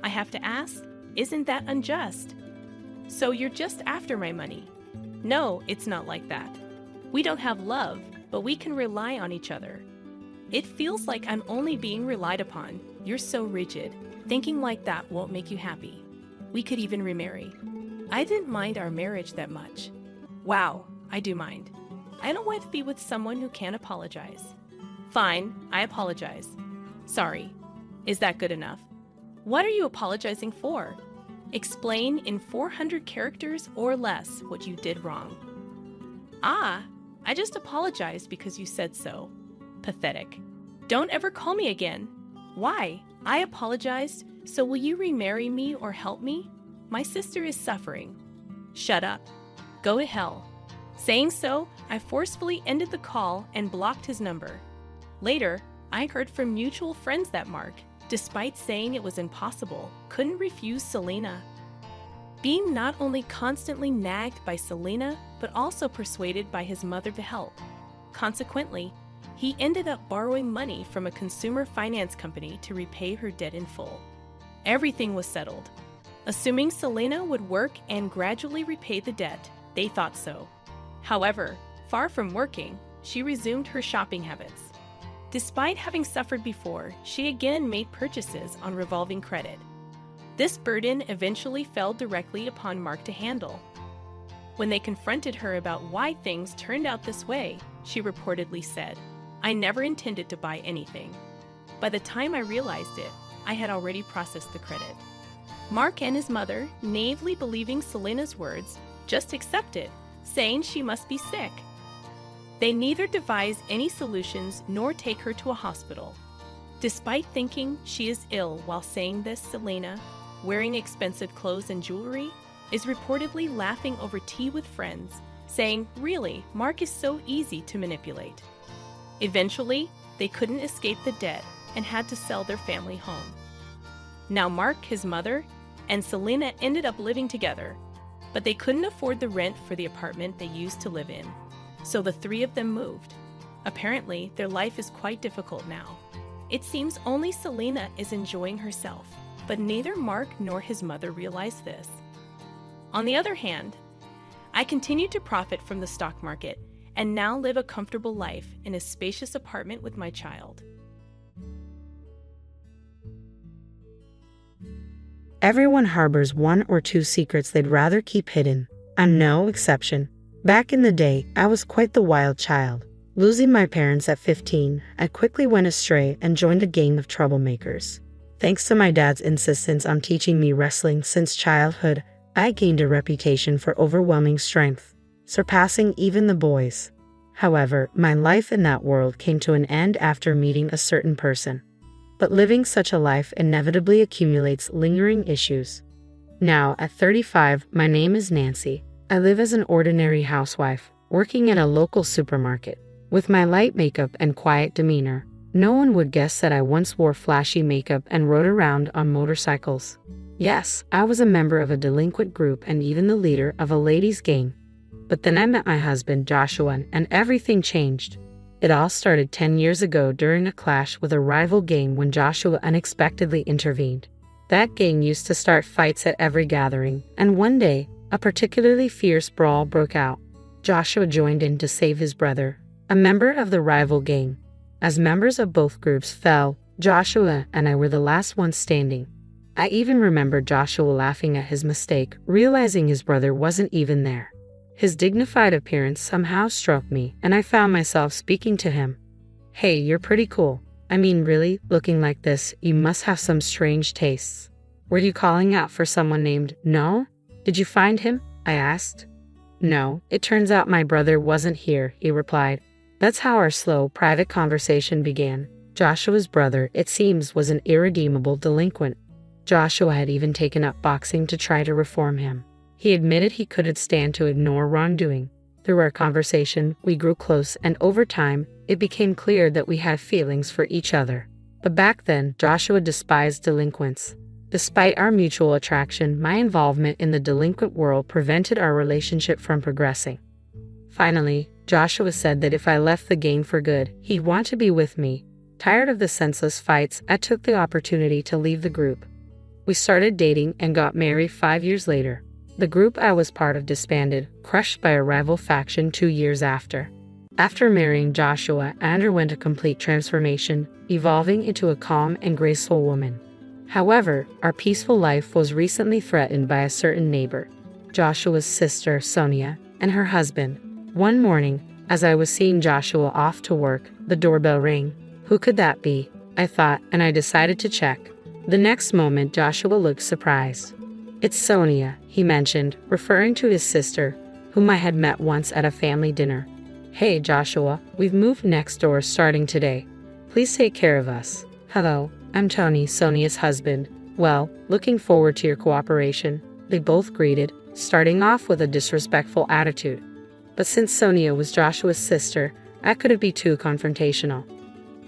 I have to ask, isn't that unjust? So you're just after my money. No, it's not like that. We don't have love, but we can rely on each other. It feels like I'm only being relied upon. You're so rigid. Thinking like that won't make you happy. We could even remarry. I didn't mind our marriage that much. Wow, I do mind. I don't want to be with someone who can't apologize. Fine, I apologize. Sorry. Is that good enough? What are you apologizing for? Explain in 400 characters or less what you did wrong. Ah, I just apologized because you said so. Pathetic. Don't ever call me again. Why? I apologized, so will you remarry me or help me? My sister is suffering. Shut up. Go to hell. Saying so, I forcefully ended the call and blocked his number. Later, I heard from mutual friends that Mark, despite saying it was impossible, couldn't refuse Selena. Being not only constantly nagged by Selena, but also persuaded by his mother to help. Consequently, he ended up borrowing money from a consumer finance company to repay her debt in full. Everything was settled. Assuming Selena would work and gradually repay the debt, they thought so. However, far from working, she resumed her shopping habits. Despite having suffered before, she again made purchases on revolving credit. This burden eventually fell directly upon Mark to handle. When they confronted her about why things turned out this way, she reportedly said, "I never intended to buy anything. By the time I realized it, I had already processed the credit." Mark and his mother, naively believing Selena's words, just accepted, saying she must be sick. They neither devise any solutions nor take her to a hospital. Despite thinking she is ill while saying this, Selena, wearing expensive clothes and jewelry, is reportedly laughing over tea with friends, saying, "Really, Mark is so easy to manipulate." Eventually, they couldn't escape the debt and had to sell their family home. Now Mark, his mother, and Selena ended up living together, but they couldn't afford the rent for the apartment they used to live in, so the three of them moved. Apparently, their life is quite difficult now. It seems only Selena is enjoying herself, but neither Mark nor his mother realize this. On the other hand, I continue to profit from the stock market and now live a comfortable life in a spacious apartment with my child. Everyone harbors one or two secrets they'd rather keep hidden. I'm no exception. Back in the day, I was quite the wild child. Losing my parents at 15, I quickly went astray and joined a gang of troublemakers. Thanks to my dad's insistence on teaching me wrestling since childhood, I gained a reputation for overwhelming strength, surpassing even the boys. However, my life in that world came to an end after meeting a certain person. But living such a life inevitably accumulates lingering issues. Now, at 35, my name is Nancy. I live as an ordinary housewife, working at a local supermarket. With my light makeup and quiet demeanor, no one would guess that I once wore flashy makeup and rode around on motorcycles. Yes, I was a member of a delinquent group and even the leader of a ladies' gang. But then I met my husband, Joshua, and everything changed. It all started 10 years ago during a clash with a rival gang when Joshua unexpectedly intervened. That gang used to start fights at every gathering, and one day, a particularly fierce brawl broke out. Joshua joined in to save his brother, a member of the rival gang. As members of both groups fell, Joshua and I were the last ones standing. I even remember Joshua laughing at his mistake, realizing his brother wasn't even there. His dignified appearance somehow struck me, and I found myself speaking to him. "Hey, you're pretty cool. I mean, really, looking like this, you must have some strange tastes. Were you calling out for someone named No? Did you find him?" I asked. "No, it turns out my brother wasn't here," he replied. That's how our slow, private conversation began. Joshua's brother, it seems, was an irredeemable delinquent. Joshua had even taken up boxing to try to reform him. He admitted he couldn't stand to ignore wrongdoing. Through our conversation, we grew close, and over time, it became clear that we had feelings for each other. But back then, Joshua despised delinquents. Despite our mutual attraction, my involvement in the delinquent world prevented our relationship from progressing. Finally, Joshua said that if I left the gang for good, he'd want to be with me. Tired of the senseless fights, I took the opportunity to leave the group. We started dating and got married 5 years later. The group I was part of disbanded, crushed by a rival faction 2 years after. After marrying Joshua, I underwent a complete transformation, evolving into a calm and graceful woman. However, our peaceful life was recently threatened by a certain neighbor, Joshua's sister, Sonia. and her husband. One morning, as I was seeing Joshua off to work, the doorbell rang. Who could that be? I thought, and I decided to check. The next moment, Joshua looked surprised. It's Sonia, he mentioned, referring to his sister, whom I had met once at a family dinner. Hey, Joshua, we've moved next door starting today. Please take care of us. Hello, I'm Tony, Sonia's husband. Well, looking forward to your cooperation. They both greeted, starting off with a disrespectful attitude. But since Sonia was Joshua's sister, I couldn't be too confrontational.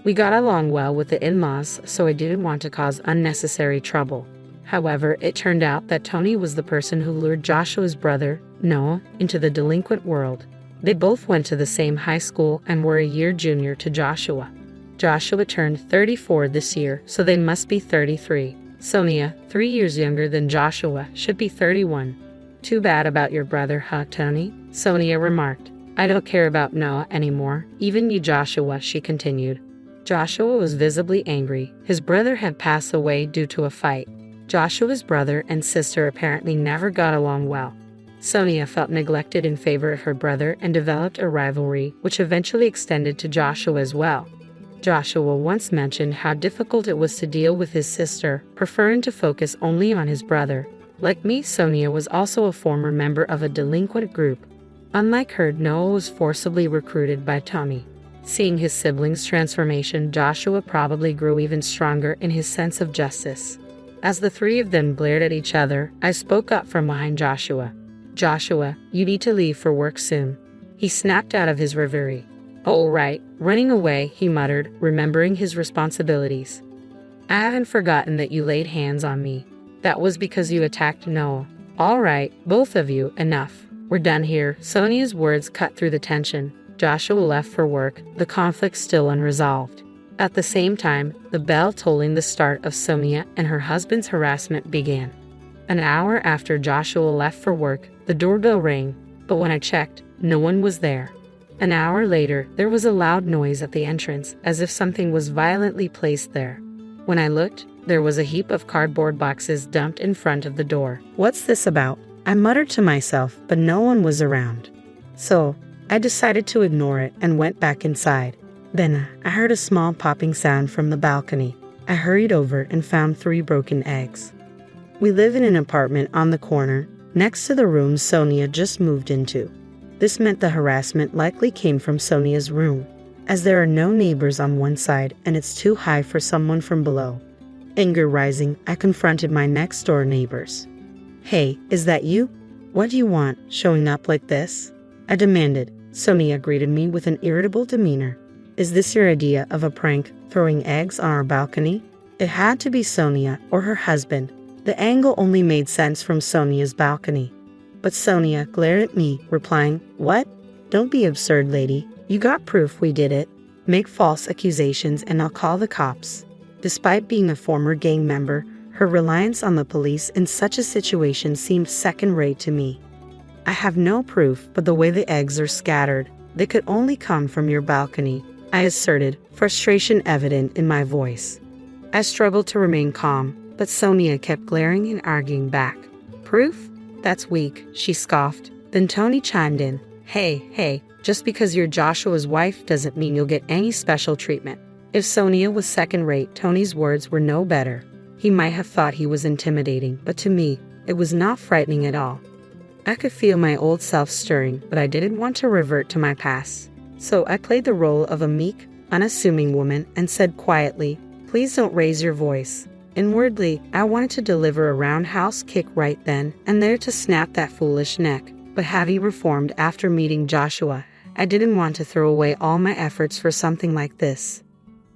We got along well with the in-laws, so I didn't want to cause unnecessary trouble. However, it turned out that Tony was the person who lured Joshua's brother, Noah, into the delinquent world. They both went to the same high school and were a year junior to Joshua. Joshua turned 34 this year, so they must be 33. Sonia, 3 years younger than Joshua, should be 31. Too bad about your brother, huh, Tony? Sonia remarked. I don't care about Noah anymore, even you, Joshua, she continued. Joshua was visibly angry. His brother had passed away due to a fight. Joshua's brother and sister apparently never got along well. Sonia felt neglected in favor of her brother and developed a rivalry, which eventually extended to Joshua as well. Joshua once mentioned how difficult it was to deal with his sister, preferring to focus only on his brother. Like me, Sonia was also a former member of a delinquent group. Unlike her, Noah was forcibly recruited by Tony. Seeing his siblings' transformation, Joshua probably grew even stronger in his sense of justice. As the three of them glared at each other, I spoke up from behind Joshua. Joshua, you need to leave for work soon. He snapped out of his reverie. Oh, right. Running away, he muttered, remembering his responsibilities. I haven't forgotten that you laid hands on me. That was because you attacked Noah. All right, both of you, enough. We're done here. Sonia's words cut through the tension. Joshua left for work, the conflict still unresolved. At the same time, the bell tolling the start of Sonia and her husband's harassment began. An hour after Joshua left for work, the doorbell rang, but when I checked, no one was there. An hour later, there was a loud noise at the entrance, as if something was violently placed there. When I looked, there was a heap of cardboard boxes dumped in front of the door. What's this about? I muttered to myself, but no one was around. So, I decided to ignore it and went back inside. Then, I heard a small popping sound from the balcony. I hurried over and found 3 broken eggs. We live in an apartment on the corner, next to the room Sonia just moved into. This meant the harassment likely came from Sonia's room, as there are no neighbors on one side and it's too high for someone from below. Anger rising, I confronted my next-door neighbors. Hey, is that you? What do you want, showing up like this? I demanded. Sonia greeted me with an irritable demeanor. Is this your idea of a prank, throwing eggs on our balcony? It had to be Sonia or her husband. The angle only made sense from Sonia's balcony. But Sonia glared at me, replying, What? Don't be absurd, lady. You got proof we did it. Make false accusations and I'll call the cops. Despite being a former gang member, her reliance on the police in such a situation seemed second-rate to me. I have no proof, but the way the eggs are scattered, they could only come from your balcony, I asserted, frustration evident in my voice. I struggled to remain calm, but Sonia kept glaring and arguing back. Proof? That's weak, she scoffed. Then Tony chimed in. Hey, just because you're Joshua's wife doesn't mean you'll get any special treatment. If Sonia was second-rate, Tony's words were no better. He might have thought he was intimidating, but to me, it was not frightening at all. I could feel my old self stirring, but I didn't want to revert to my past. So I played the role of a meek, unassuming woman and said quietly, Please don't raise your voice. Inwardly, I wanted to deliver a roundhouse kick right then and there to snap that foolish neck. But having reformed after meeting Joshua, I didn't want to throw away all my efforts for something like this.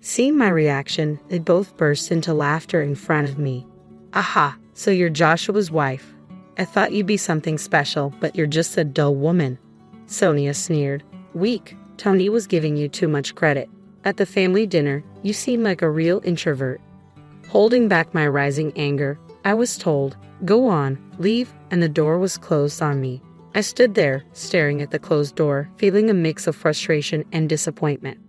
Seeing my reaction, they both burst into laughter in front of me. Aha, so you're Joshua's wife. I thought you'd be something special, but you're just a dull woman. Sonia sneered. Weak. Tony was giving you too much credit. At the family dinner, you seemed like a real introvert. Holding back my rising anger, I was told, Go on, leave, and the door was closed on me. I stood there, staring at the closed door, feeling a mix of frustration and disappointment.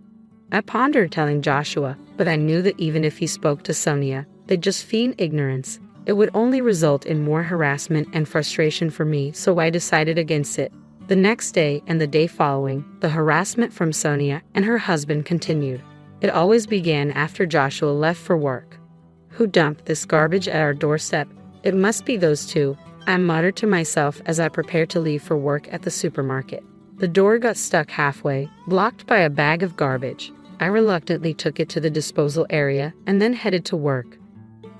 I pondered telling Joshua, but I knew that even if he spoke to Sonia, they'd just feign ignorance. It would only result in more harassment and frustration for me, so I decided against it. The next day and the day following, the harassment from Sonia and her husband continued. It always began after Joshua left for work. Who dumped this garbage at our doorstep? It must be those two, I muttered to myself as I prepared to leave for work at the supermarket. The door got stuck halfway, blocked by a bag of garbage. I reluctantly took it to the disposal area and then headed to work.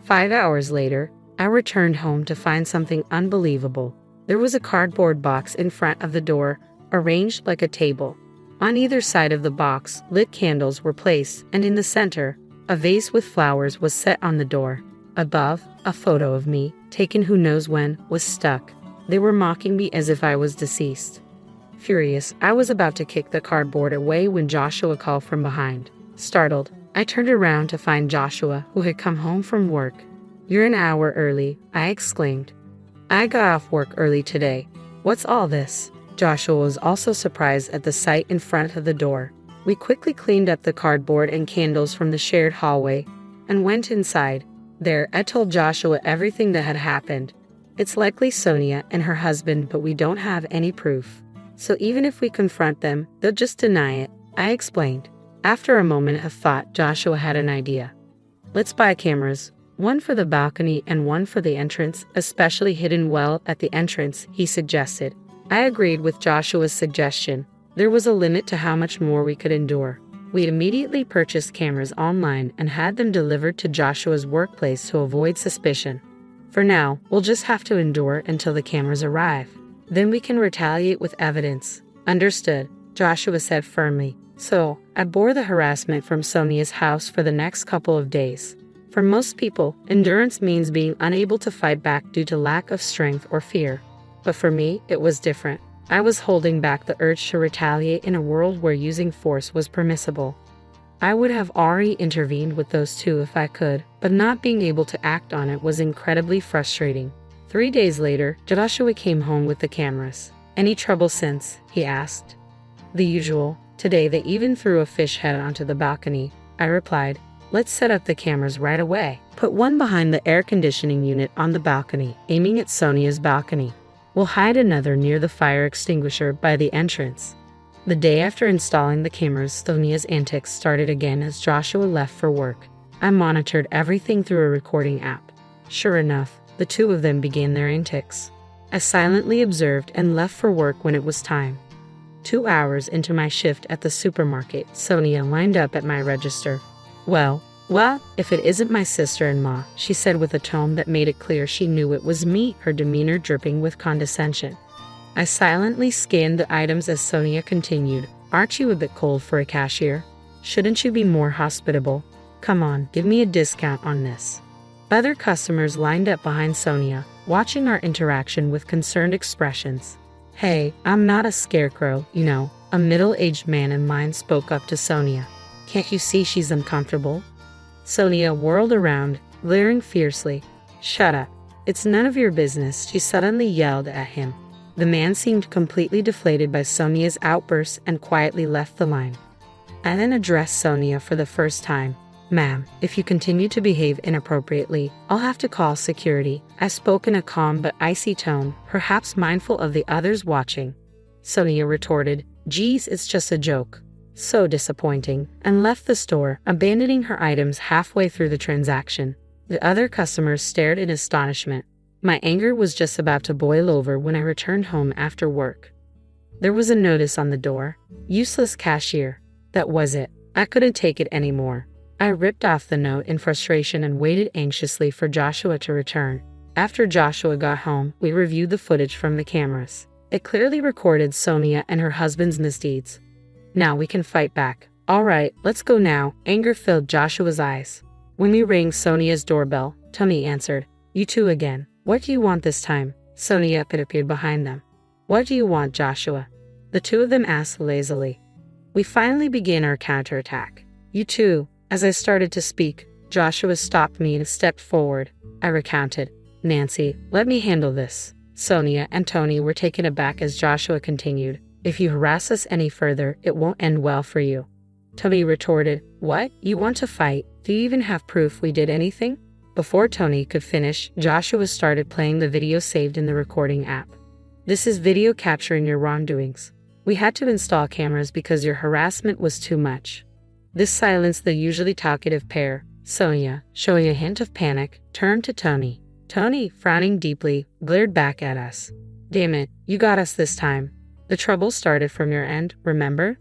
5 hours later, I returned home to find something unbelievable. There was a cardboard box in front of the door, arranged like a table. On either side of the box, lit candles were placed, and in the center, a vase with flowers was set on the door. Above, a photo of me, taken who knows when, was stuck. They were mocking me as if I was deceased. Furious, I was about to kick the cardboard away when Joshua called from behind. Startled, I turned around to find Joshua, who had come home from work. "You're an hour early," I exclaimed. "I got off work early today. What's all this?" Joshua was also surprised at the sight in front of the door. We quickly cleaned up the cardboard and candles from the shared hallway and went inside. There, I told Joshua everything that had happened. It's likely Sonia and her husband, but we don't have any proof. So even if we confront them, they'll just deny it, I explained. After a moment of thought, Joshua had an idea. "Let's buy cameras, one for the balcony and one for the entrance, especially hidden well at the entrance," he suggested. I agreed with Joshua's suggestion. There was a limit to how much more we could endure. We immediately purchased cameras online and had them delivered to Joshua's workplace to avoid suspicion. For now, we'll just have to endure until the cameras arrive. Then we can retaliate with evidence. Understood, Joshua said firmly. So, I bore the harassment from Sonia's house for the next couple of days. For most people, endurance means being unable to fight back due to lack of strength or fear. But for me, it was different. I was holding back the urge to retaliate in a world where using force was permissible. I would have already intervened with those two if I could, but not being able to act on it was incredibly frustrating. 3 days later, Joshua came home with the cameras. "Any trouble since?" he asked. "The usual. Today they even threw a fish head onto the balcony," I replied. "Let's set up the cameras right away. Put one behind the air conditioning unit on the balcony, aiming at Sonia's balcony. We'll hide another near the fire extinguisher by the entrance." The day after installing the cameras, Sonia's antics started again as Joshua left for work. I monitored everything through a recording app. Sure enough, the two of them began their antics. I silently observed and left for work when it was time. 2 hours into my shift at the supermarket, Sonia lined up at my register. Well, if it isn't my sister-in-law," she said with a tone that made it clear she knew it was me, her demeanor dripping with condescension. I silently scanned the items as Sonia continued. "Aren't you a bit cold for a cashier? Shouldn't you be more hospitable? Come on, give me a discount on this." Other customers lined up behind Sonia, watching our interaction with concerned expressions. "Hey, I'm not a scarecrow, you know," a middle-aged man in line spoke up to Sonia. "Can't you see she's uncomfortable?" Sonia whirled around, glaring fiercely. "Shut up. It's none of your business," she suddenly yelled at him. The man seemed completely deflated by Sonia's outburst and quietly left the line. I then addressed Sonia for the first time. "Ma'am, if you continue to behave inappropriately, I'll have to call security." I spoke in a calm but icy tone, perhaps mindful of the others watching. Sonia retorted, "Geez, it's just a joke." So disappointing, and left the store, abandoning her items halfway through the transaction. The other customers stared in astonishment. My anger was just about to boil over when I returned home after work. There was a notice on the door. "Useless cashier." That was it. I couldn't take it anymore. I ripped off the note in frustration and waited anxiously for Joshua to return. After Joshua got home, we reviewed the footage from the cameras. It clearly recorded Sonia and her husband's misdeeds. "Now we can fight back." "All right, let's go now." Anger filled Joshua's eyes. When we rang Sonia's doorbell, Tony answered. "You two again. What do you want this time?" Sonia appeared behind them. "What do you want, Joshua?" the two of them asked lazily. We finally began our counterattack. "You two." As I started to speak, Joshua stopped me and stepped forward. I recounted. "Nancy, let me handle this." Sonia and Tony were taken aback as Joshua continued. "If you harass us any further, it won't end well for you." Tony retorted, "What? You want to fight? Do you even have proof we did anything?" Before Tony could finish, Joshua started playing the video saved in the recording app. This is video capturing your wrongdoings. We had to install cameras because your harassment was too much. This silenced the usually talkative pair. Sonia, showing a hint of panic, turned to Tony. Tony, frowning deeply, glared back at us. Damn it, you got us this time. The trouble started from your end, remember?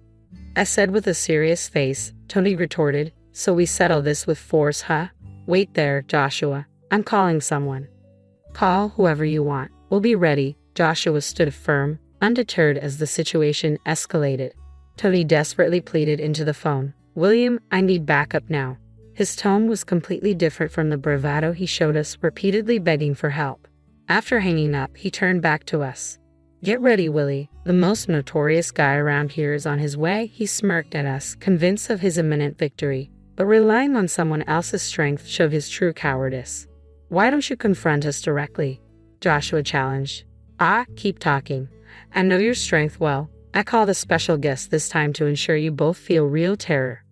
I said with a serious face. Tony retorted, so we settle this with force, huh? Wait there, Joshua. I'm calling someone. Call whoever you want. We'll be ready. Joshua stood firm, undeterred as the situation escalated. Tony desperately pleaded into the phone. William, I need backup now. His tone was completely different from the bravado he showed us, repeatedly begging for help. After hanging up, he turned back to us. Get ready, Willie. The most notorious guy around here is on his way. He smirked at us, convinced of his imminent victory. But relying on someone else's strength showed his true cowardice. Why don't you confront us directly? Joshua challenged. Keep talking. I know your strength well. I called a special guest this time to ensure you both feel real terror.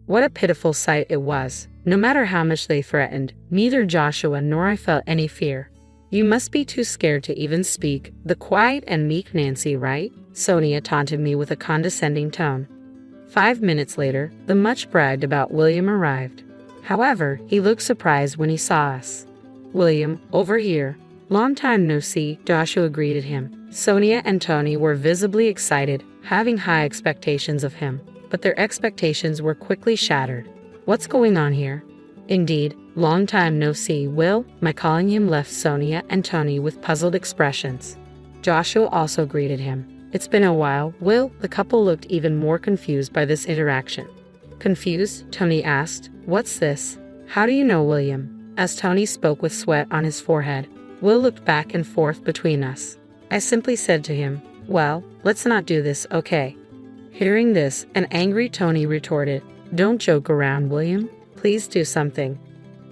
What a pitiful sight it was. No matter how much they threatened, neither Joshua nor I felt any fear. You must be too scared to even speak. The quiet and meek Nancy, right? Sonia taunted me with a condescending tone. 5 minutes later, the much bragged about William arrived. However, he looked surprised when he saw us. William, over here. Long time no see, Joshua greeted him. Sonia and Tony were visibly excited, having high expectations of him, but their expectations were quickly shattered. What's going on here? Indeed, long time no see, Will. My calling him left Sonia and Tony with puzzled expressions. Joshua also greeted him. It's been a while, Will. The couple looked even more confused by this interaction. Confused? Tony asked. What's this? How do you know, William? As Tony spoke with sweat on his forehead, Will looked back and forth between us. I simply said to him, well, let's not do this, okay? Hearing this, an angry Tony retorted, don't joke around, William. Please do something.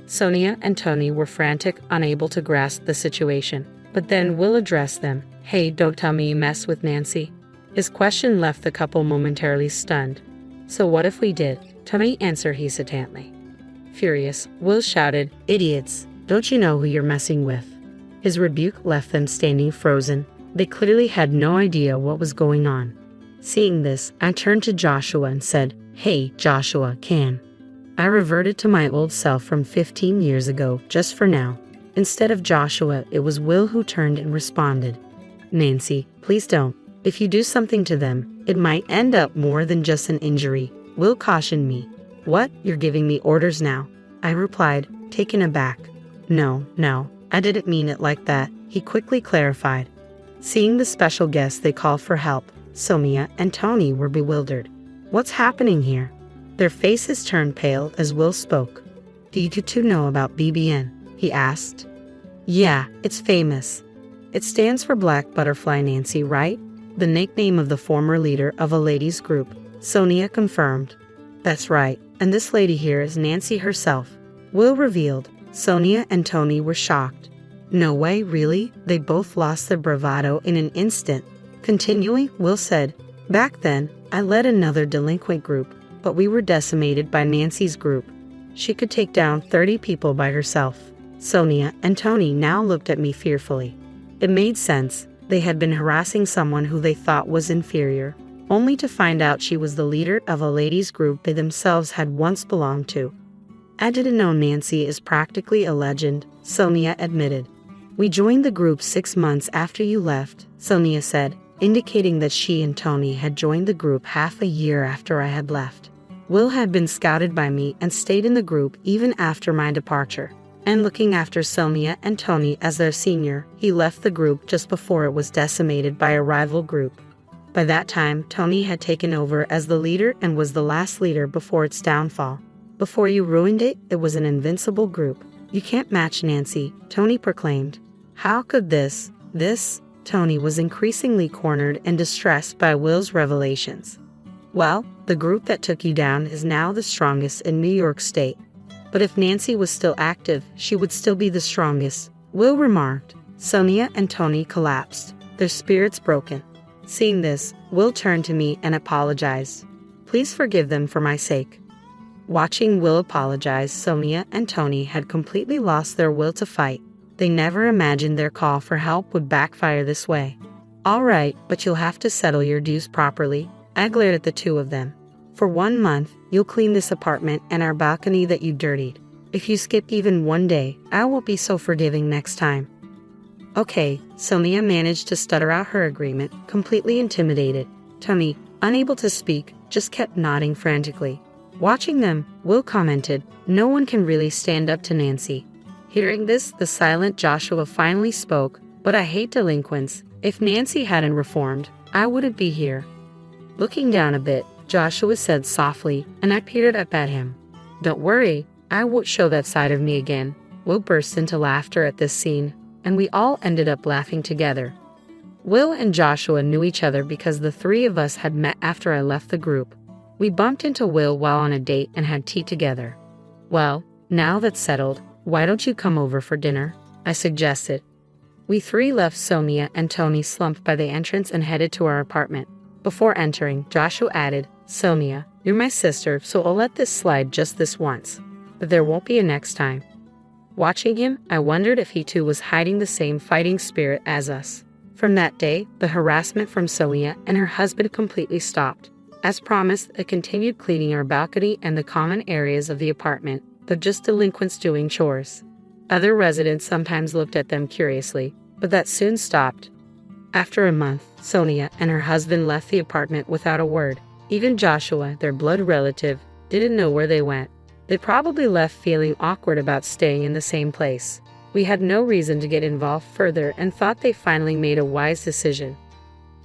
Sonia and Tony were frantic, unable to grasp the situation. But then Will addressed them. Hey, don't tell me you mess with Nancy. His question left the couple momentarily stunned. So what if we did? Tony answered hesitantly. Furious, Will shouted, idiots, don't you know who you're messing with? His rebuke left them standing frozen. They clearly had no idea what was going on. Seeing this, I turned to Joshua and said, hey, Joshua, I reverted to my old self from 15 years ago, just for now. Instead of Joshua, it was Will who turned and responded. Nancy, please don't. If you do something to them, it might end up more than just an injury. Will cautioned me. What? You're giving me orders now? I replied, taken aback. No, I didn't mean it like that, he quickly clarified. Seeing the special guest they called for help, Sonia and Tony were bewildered. What's happening here? Their faces turned pale as Will spoke. Do you two know about BBN? He asked. Yeah, it's famous. It stands for Black Butterfly Nancy, right? The nickname of the former leader of a ladies' group, Sonia confirmed. That's right, and this lady here is Nancy herself, Will revealed. Sonia and Tony were shocked. No way, really? They both lost their bravado in an instant. Continuing, Will said, back then, I led another delinquent group, but we were decimated by Nancy's group. She could take down 30 people by herself. Sonia and Tony now looked at me fearfully. It made sense. They had been harassing someone who they thought was inferior, only to find out she was the leader of a ladies' group they themselves had once belonged to. I didn't know Nancy is practically a legend, Sonia admitted. We joined the group 6 months after you left, Sonia said, indicating that she and Tony had joined the group half a year after I had left. Will had been scouted by me and stayed in the group even after my departure. And looking after Sonia and Tony as their senior, he left the group just before it was decimated by a rival group. By that time, Tony had taken over as the leader and was the last leader before its downfall. Before you ruined it, it was an invincible group. You can't match Nancy, Tony proclaimed. How could this? Tony was increasingly cornered and distressed by Will's revelations. Well, the group that took you down is now the strongest in New York State. But if Nancy was still active, she would still be the strongest, Will remarked. Sonia and Tony collapsed, their spirits broken. Seeing this, Will turned to me and apologized. Please forgive them for my sake. Watching Will apologize, Sonia and Tony had completely lost their will to fight. They never imagined their call for help would backfire this way. All right, but you'll have to settle your dues properly. I glared at the two of them. For 1 month, you'll clean this apartment and our balcony that you dirtied. If you skip even one day, I won't be so forgiving next time. Okay, Sonia managed to stutter out her agreement, completely intimidated. Tommy, unable to speak, just kept nodding frantically. Watching them, Will commented, "No one can really stand up to Nancy." Hearing this, the silent Joshua finally spoke, "But I hate delinquents. If Nancy hadn't reformed, I wouldn't be here." Looking down a bit, Joshua said softly, and I peered up at him. "Don't worry, I won't show that side of me again." Will burst into laughter at this scene, and we all ended up laughing together. Will and Joshua knew each other because the three of us had met after I left the group. We bumped into Will while on a date and had tea together. "Well, now that's settled, why don't you come over for dinner?" I suggested. We three left Sonia and Tony slumped by the entrance and headed to our apartment. Before entering, Joshua added, "Sonia, you're my sister, so I'll let this slide just this once. But there won't be a next time." Watching him, I wondered if he too was hiding the same fighting spirit as us. From that day, the harassment from Sonia and her husband completely stopped. As promised, I continued cleaning our balcony and the common areas of the apartment, though just delinquents doing chores. Other residents sometimes looked at them curiously, but that soon stopped. After a month, Sonia and her husband left the apartment without a word. Even Joshua, their blood relative, didn't know where they went. They probably left feeling awkward about staying in the same place. We had no reason to get involved further and thought they finally made a wise decision.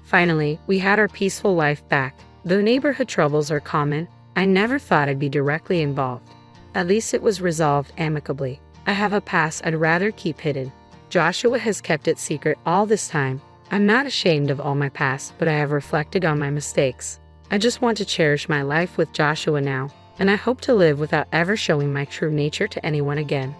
Finally, we had our peaceful life back. Though neighborhood troubles are common, I never thought I'd be directly involved. At least it was resolved amicably. I have a past I'd rather keep hidden. Joshua has kept it secret all this time. I'm not ashamed of all my past, but I have reflected on my mistakes. I just want to cherish my life with Joshua now, and I hope to live without ever showing my true nature to anyone again.